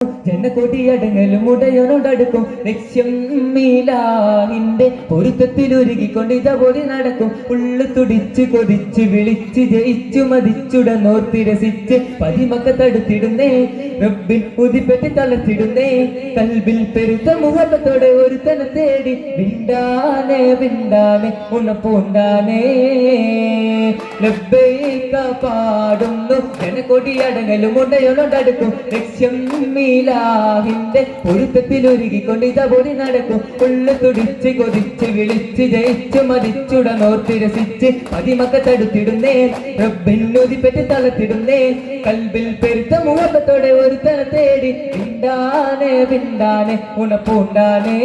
ജനകൊടിയടങ്ങലും ഉടയോനോടടുക്കും ലക്ഷ്യം മീലാഹിന്റെ പൊരുത്തത്തിലൊരുകിക്കൊണ്ട് ഇതപോലെ നടക്കും. ഉള്ളു തുടിച്ച് കൊതിച്ച് വിളിച്ച് ജയിച്ചു മതിച്ചുടനോർത്തി രസിച്ച് പതിമക്ക തടുത്തിടുന്നേ റബ്ബിൽ ഉതിപ്പെട്ടി തളർത്തിടുന്നേ. കൽബിൽ പെരുത്ത മുഹബത്തോടെ ഒരുത്തനെ തേടി വിണ്ടാനെ വിണ്ടാനെ ഉണപ്പൂണ്ടാനേ ലബ്ബൈക പാടുന്നു. ജനകൊടിയടങ്ങലും ഉടയോനോടടുക്കും ലക്ഷ്യം മീലാഹിന്റെ പൊരുത്തത്തിലൊരുകിക്കൊണ്ട് ഇതപോലെ നടക്കും. ഉള്ളു തുടിച്ച് കൊതിച്ച് വിളിച്ച് ജയിച്ചു മതിച്ചുടനോർത്തി രസിച്ച് പതിമക്ക തടുത്തിടുന്നേ റബ്ബിനുതിപ്പെട്ട് തളർത്തിടുന്നേ. കൽബിൽ പെരുത്ത മുഹബത്തോടെ ഒരുത്തനെ തേടി വിണ്ടാനെ വിണ്ടാനെ ഉണപ്പൂണ്ടാനേ.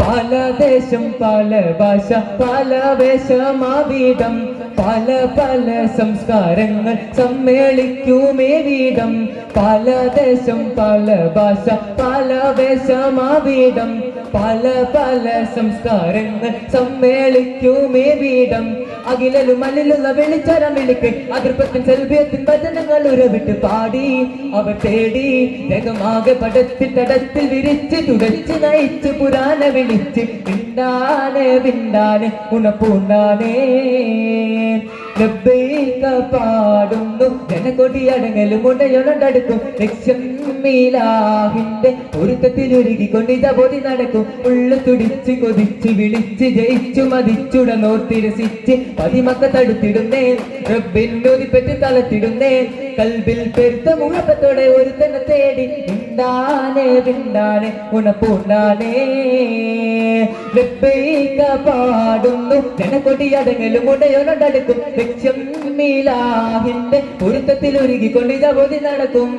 പല ദേശം പല ഭാഷ പല വേഷമാവിധം പല പല സംസ്കാരങ്ങൾ സമ്മേളിക്കുമേ വീടം. പല ദേശം പല ഭാഷ പല വേഷമാവിധം പല പല സംസ്കാരങ്ങൾ സമ്മേളിക്കുമേ വീടം. അഖിലും അല്ലിലുള്ള വെളിച്ചരം വിളിക്ക് അതിർപ്പത്തിൻ സെൽബിയത്തിൻ വചനങ്ങൾ ഉരവിട്ട് പാടി അവർ തേടി രംഗമാകെ പടത്തിൽ തടത്തിൽ വിരിച്ച് തുടച്ച് നയിച്ച് പുരാണ വിളിച്ച് വിണ്ടാനെ വിണ്ടാനെ ഉണപ്പൂണ്ടാനേ ലബ്ബൈക പാടുന്നു. ജനകൊടിയടങ്ങലും ഉടയോനോടടുക്കും ലക്ഷ്യം മീലാഹിന്റെ പൊരുത്തത്തിലൊരുകിക്കൊണ്ട് ഇതപോലെ നടക്കും. ഉള്ളു തുടിച്ച് കൊതിച്ച് വിളിച്ച് ജയിച്ചു മതിച്ചുടനോർത്തി രസിച്ച് പതിമക്ക തടുത്തിടുന്നേ റബ്ബിനുതിപ്പെട്ട് തളർത്തിടുന്നേ. കൽബിൽ പെരുത്ത മുഹബത്തോടെ ഒരുത്തനെ തേടി വിണ്ടാനെ വിണ്ടാനെ ഉണപ്പൂണ്ടാനേ ലബ്ബൈക പാടുന്നു. ജനകൊടിയടങ്ങലും ഉടയോനോടടുക്കും ലക്ഷ്യം മീലാഹിന്റെ പൊരുത്തത്തിലൊരുകിക്കൊണ്ട് ഇതപോലെ നടക്കും.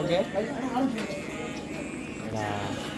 Okay.